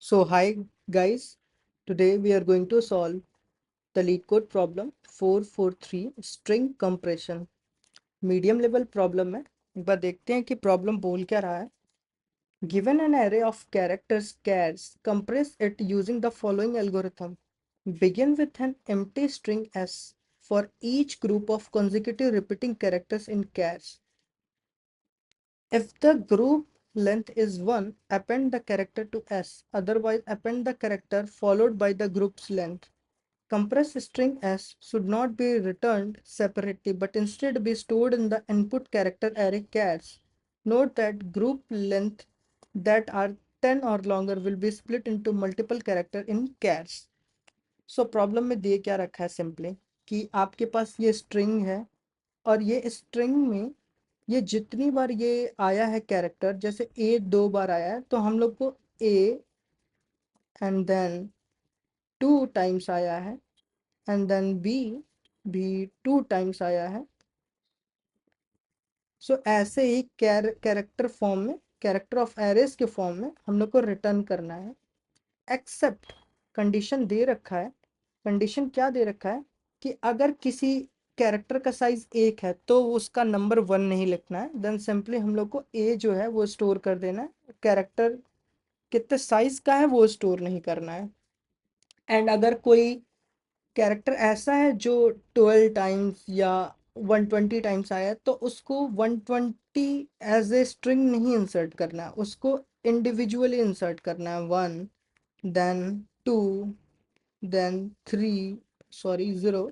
So hi guys, today we are going to solve the lead code problem 443 string compression medium level problem है। एक बार देखते हैं कि problem बोल क्या रहा है। Given an array of characters chars, compress it using the following algorithm. Begin with an empty string s for each group of consecutive repeating characters in chars. If the group length is 1, append the character to s, otherwise append the character followed by the group's length. Compressed string s should not be returned separately but instead be stored in the input character array chars. Note that group length that are 10 or longer will be split into multiple character in chars. So problem में दिए क्या रखा है simply कि आपके पास ये string है और ये स्ट्रिंग में ये जितनी बार ये आया है कैरेक्टर, जैसे ए 2 बार आया है तो हम लोग को ए एंड देन 2 टाइम्स आया है एंड देन बी भी 2 टाइम्स आया है। सो ऐसे ही कैरेक्टर फॉर्म में, कैरेक्टर ऑफ एरेस के फॉर्म में हम लोग को रिटर्न करना है। एक्सेप्ट कंडीशन दे रखा है। कंडीशन क्या दे रखा है कि अगर किसी कैरेक्टर का साइज 1 है तो उसका नंबर 1 नहीं लिखना है, देन सिंपली हम लोग को ए जो है वो स्टोर कर देना है, कैरेक्टर कितने साइज का है वो स्टोर नहीं करना है। एंड अगर कोई कैरेक्टर ऐसा है जो 12 टाइम्स या 120 टाइम्स आया है तो उसको 120 एज ए स्ट्रिंग नहीं इंसर्ट करना है, उसको इंडिविजुअली इंसर्ट करना है। 1 देन 2 देन 3 सॉरी 0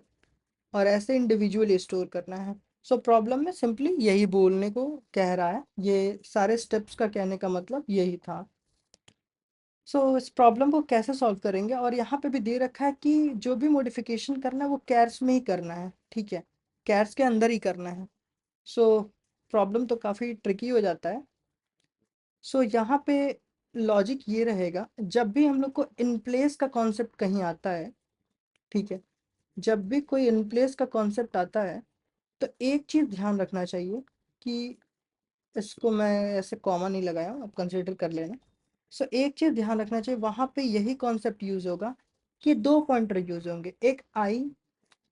और ऐसे इंडिविजुअली स्टोर करना है। सो प्रॉब्लम में सिंपली यही बोलने को कह रहा है, ये सारे स्टेप्स का कहने का मतलब यही था। इस प्रॉब्लम को कैसे सॉल्व करेंगे, और यहाँ पे भी दे रखा है कि जो भी मॉडिफिकेशन करना है वो कैर्स में ही करना है, ठीक है, कैर्स के अंदर ही करना है। सो प्रॉब्लम तो काफ़ी ट्रिकी हो जाता है। यहाँ पे लॉजिक ये रहेगा, जब भी हम लोग को इन प्लेस का कॉन्सेप्ट कहीं आता है, ठीक है, जब भी कोई इन प्लेस का कॉन्सेप्ट आता है तो एक चीज़ ध्यान रखना चाहिए कि इसको मैं ऐसे कॉमा नहीं लगाया हूँ, आप कंसिडर कर लेना। एक चीज़ ध्यान रखना चाहिए, वहाँ पे यही कॉन्सेप्ट यूज़ होगा कि 2 पॉइंटर यूज़ होंगे, एक आई,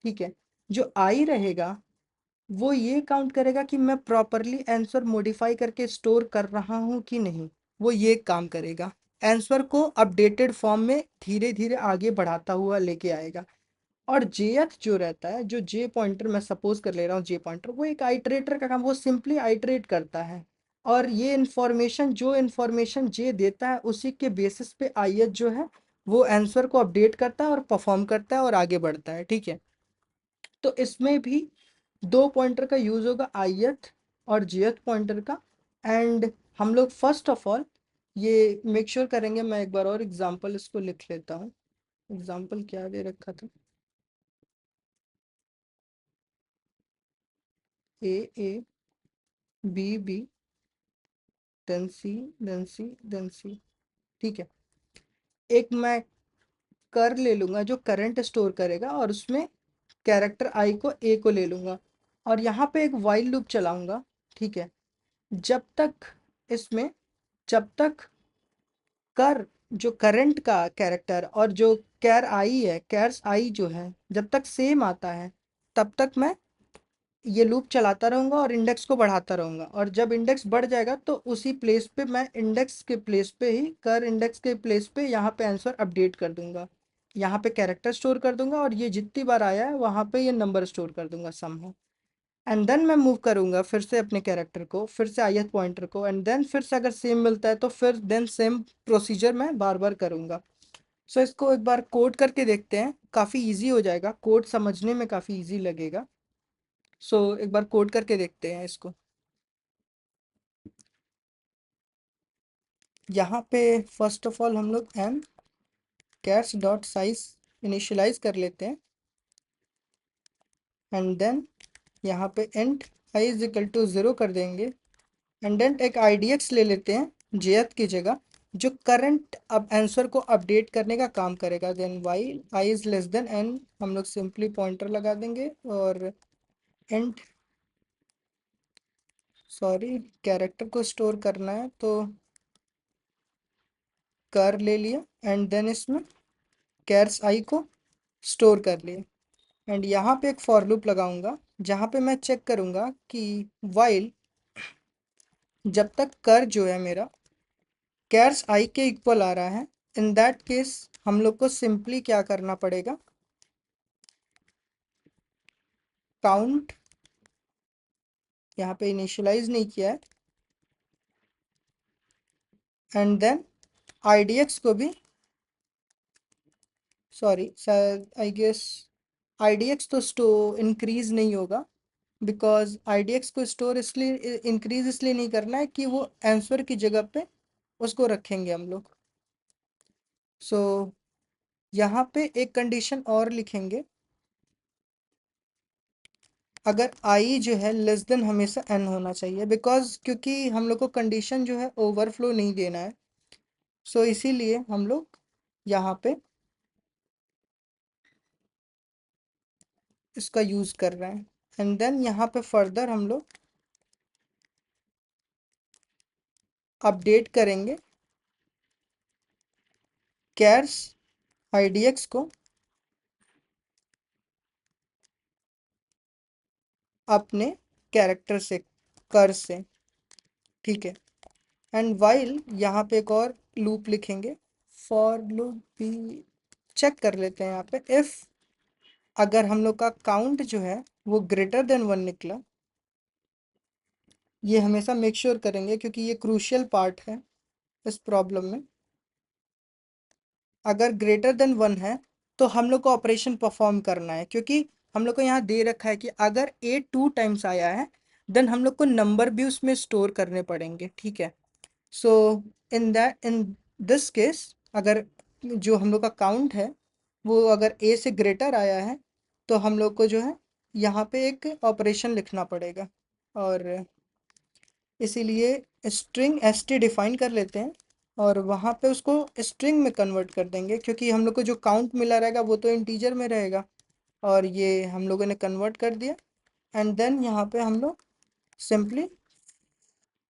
ठीक है, जो आई रहेगा वो ये काउंट करेगा कि मैं प्रॉपरली आंसर मॉडिफाई करके स्टोर कर रहा हूँ कि नहीं, वो ये काम करेगा, आंसर को अपडेटेड फॉर्म में धीरे धीरे आगे बढ़ाता हुआ लेके आएगा। और जेएथ जो रहता है, जो जे पॉइंटर मैं सपोज कर ले रहा हूँ, जे पॉइंटर वो एक आइटरेटर का काम, वो सिंपली आइटरेट करता है और ये इन्फॉर्मेशन, जो इन्फॉर्मेशन जे देता है उसी के बेसिस पे आईएथ जो है वो आंसर को अपडेट करता है और परफॉर्म करता है और आगे बढ़ता है, ठीक है। तो इसमें भी 2 पॉइंटर का यूज होगा, आईएथ और जेएथ पॉइंटर का। एंड हम लोग फर्स्ट ऑफ ऑल ये मेक श्योर करेंगे, मैं एक बार और एग्जांपल इसको लिख लेता हूँ। एग्जांपल क्या दे रखा था, A A B B then C then C then C, ठीक है। एक मैं कर ले लूँगा जो करंट स्टोर करेगा और उसमें कैरेक्टर आई को ए को ले लूँगा और यहाँ पे एक वाइल लूप चलाऊँगा, ठीक है। जब तक इसमें, जब तक कर जो करंट का कैरेक्टर और जो कैर आई है, कैर्स आई जो है, जब तक सेम आता है तब तक मैं ये लूप चलाता रहूँगा और इंडेक्स को बढ़ाता रहूँगा, और जब इंडेक्स बढ़ जाएगा तो उसी प्लेस पे मैं इंडेक्स के प्लेस पे ही, कर इंडेक्स के प्लेस पे यहाँ पे आंसर अपडेट कर दूंगा, यहाँ पे कैरेक्टर स्टोर कर दूंगा और ये जितनी बार आया है वहाँ पे ये नंबर स्टोर कर दूंगा सम हो। एंड देन मैं मूव करूँगा फिर से अपने कैरेक्टर को, फिर से ith पॉइंटर को, एंड देन फिर से अगर सेम मिलता है तो फिर देन सेम प्रोसीजर मैं बार बार करूँगा। इसको एक बार कोड करके देखते हैं, काफ़ी ईजी हो जाएगा, कोड समझने में काफ़ी ईजी लगेगा। एक बार कोड करके देखते हैं इसको। यहाँ पे फर्स्ट ऑफ ऑल हम लोग M cats dot size initialise कर लेते हैं एंड देन यहाँ पे int I is equal to 0 कर देंगे एंड देन एक IDX ले लेते हैं जेएथ की जगह, जो करंट अब आंसर को अपडेट करने का काम करेगा। Then while I is less than N, हम लोग सिंपली पॉइंटर लगा देंगे और इंट, सॉरी कैरेक्टर को स्टोर करना है तो कर ले लिया एंड देन इसमें कैर्स आई को स्टोर कर लिया। एंड यहाँ पे एक फॉर लूप लगाऊंगा जहाँ पे मैं चेक करूंगा कि वाइल जब तक कर जो है मेरा कैर्स आई के इक्वल आ रहा है, इन दैट केस हम लोग को सिंपली क्या करना पड़ेगा, काउंट, यहाँ पे इनिशियलाइज नहीं किया है, एंड देन आईडीएक्स को भी, सॉरी आई गेस आईडीएक्स तो इंक्रीज नहीं होगा, बिकॉज आईडीएक्स को स्टोर इसलिए इंक्रीज इसलिए नहीं करना है कि वो आंसर की जगह पे उसको रखेंगे हम लोग। सो यहाँ पे एक कंडीशन और लिखेंगे, अगर आई जो है लेस देन हमेशा एन होना चाहिए, बिकॉज क्योंकि हम लोग को कंडीशन जो है ओवरफ्लो नहीं देना है। सो इसीलिए हम लोग यहाँ पे इसका यूज़ कर रहे हैं। एंड देन यहाँ पे फर्दर हम लोग अपडेट करेंगे कैर्स आईडीएक्स को अपने कैरेक्टर से, कर से, ठीक है। एंड वाइल यहाँ पे एक और लूप लिखेंगे, फॉर लूप भी चेक कर लेते हैं यहाँ पे, इफ अगर हम लोग का काउंट जो है वो ग्रेटर देन 1 निकला, ये हमेशा मेक श्योर करेंगे क्योंकि ये क्रूशियल पार्ट है इस प्रॉब्लम में। अगर ग्रेटर देन 1 है तो हम लोग को ऑपरेशन परफॉर्म करना है, क्योंकि हम लोग को यहाँ दे रखा है कि अगर ए 2 टाइम्स आया है देन हम लोग को नंबर भी उसमें स्टोर करने पड़ेंगे, ठीक है। सो इन दिस केस अगर जो हम लोग का काउंट है वो अगर ए से ग्रेटर आया है तो हम लोग को जो है यहाँ पे एक ऑपरेशन लिखना पड़ेगा, और इसीलिए स्ट्रिंग एस टी डिफाइन कर लेते हैं और वहाँ पे उसको स्ट्रिंग में कन्वर्ट कर देंगे, क्योंकि हम लोग को जो काउंट मिला रहेगा वो तो इंटीजर में रहेगा, और ये हम लोगों ने कन्वर्ट कर दिया। एंड देन यहाँ पे हम लोग simply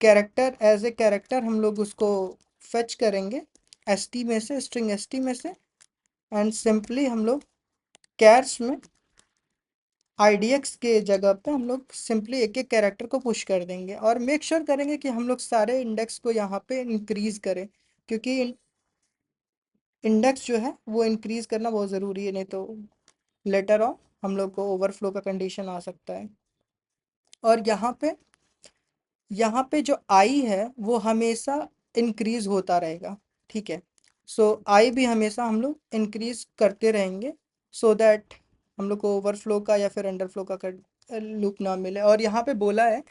character as a character हम लोग उसको फेच करेंगे एस टी में से, स्ट्रिंग एस टी में से, एंड सिंपली हम लोग कैर्स में आईडीएक्स के जगह पे हम लोग सिंपली एक एक कैरेक्टर को पुश कर देंगे, और मेक श्योर करेंगे कि हम लोग सारे इंडेक्स को यहाँ पे इंक्रीज करें, क्योंकि इंडेक्स जो है वो इंक्रीज करना बहुत ज़रूरी है, नहीं तो लेटर ऑन हम लोग को ओवरफ्लो का कंडीशन आ सकता है। और यहाँ पे जो आई है वो हमेशा इंक्रीज होता रहेगा, ठीक है। सो आई भी हमेशा हम लोग इंक्रीज करते रहेंगे, सो दैट हम लोग को ओवरफ्लो का या फिर अंडरफ्लो का लूप ना मिले। और यहाँ पे बोला है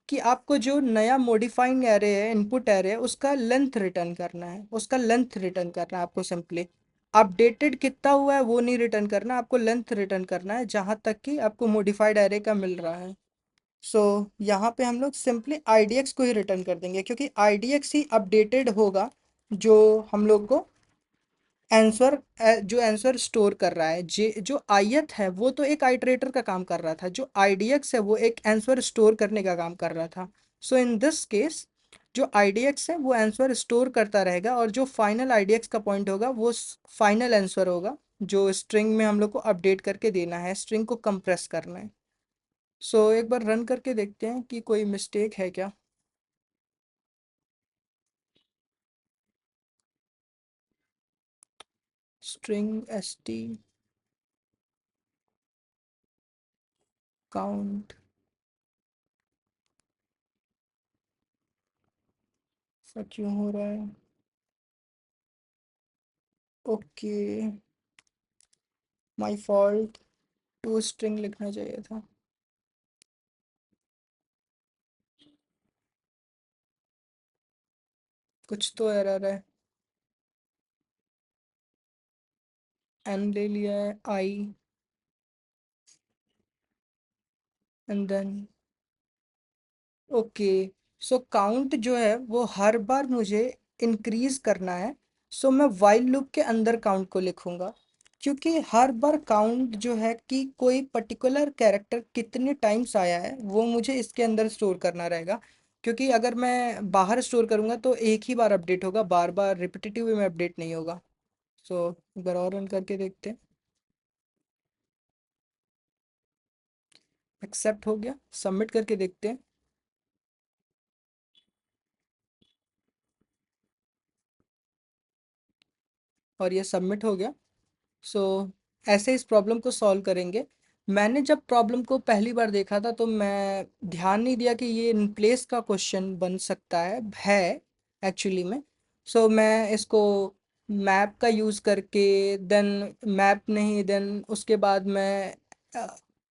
कि आपको जो नया मॉडिफाइंग एरे है, इनपुट एरे है, उसका लेंथ रिटर्न करना है, उसका लेंथ रिटर्न करना है आपको सिंपली। अपडेटेड कितना हुआ है वो नहीं रिटर्न करना, आपको लेंथ रिटर्न करना है जहाँ तक कि आपको मॉडिफाइड एरे का मिल रहा है। सो यहाँ पे हम लोग सिंपली आईडीएक्स को ही रिटर्न कर देंगे, क्योंकि आईडीएक्स ही अपडेटेड होगा जो हम लोग को आंसर, जो आंसर स्टोर कर रहा है। जे जो ith है वो तो एक आइटरेटर का काम कर रहा था, जो idx है वो एक आंसर स्टोर करने का काम कर रहा था। सो इन दिस केस जो idx है वो आंसर स्टोर करता रहेगा, और जो फाइनल idx का पॉइंट होगा वो फाइनल आंसर होगा जो स्ट्रिंग में हम लोग को अपडेट करके देना है, स्ट्रिंग को कंप्रेस करना है। सो एक बार रन करके देखते हैं कि कोई मिस्टेक है क्या। स्ट्रिंग एस टी काउंट, ऐसा क्यों हो रहा है? Okay, my fault, to string लिखना चाहिए था। कुछ तो एरर है। एन ले लिया है, I, and then okay. So count जो है वो हर बार मुझे इंक्रीज करना है, सो मैं वाइल लूप के अंदर काउंट को लिखूंगा, क्योंकि हर बार काउंट जो है कि कोई पर्टिकुलर कैरेक्टर कितने टाइम्स आया है वो मुझे इसके अंदर स्टोर करना रहेगा। क्योंकि अगर मैं बाहर स्टोर करूँगा तो एक ही बार अपडेट होगा, बार बार रिपीटेटिव वे में अपडेट नहीं होगा। सो एक बार और रन करके देखते हैं। एक्सेप्ट हो गया, सबमिट करके देखते हैं। और ये सबमिट हो गया। सो ऐसे इस प्रॉब्लम को सॉल्व करेंगे। मैंने जब प्रॉब्लम को पहली बार देखा था तो मैं ध्यान नहीं दिया कि ये इन प्लेस का क्वेश्चन बन सकता है एक्चुअली में। सो मैं इसको मैप का यूज़ करके, देन मैप नहीं, देन उसके बाद मैं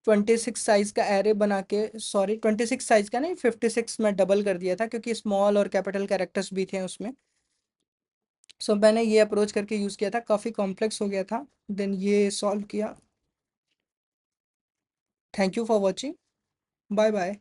26 साइज़ का एरे बना के, सॉरी 26 साइज़ का नहीं, 56 में डबल कर दिया था क्योंकि स्मॉल और कैपिटल कैरेक्टर्स भी थे उसमें। सो मैंने ये अप्रोच करके यूज़ किया था, काफ़ी कॉम्प्लेक्स हो गया था, देन ये सॉल्व किया। Thank you for watching. Bye bye.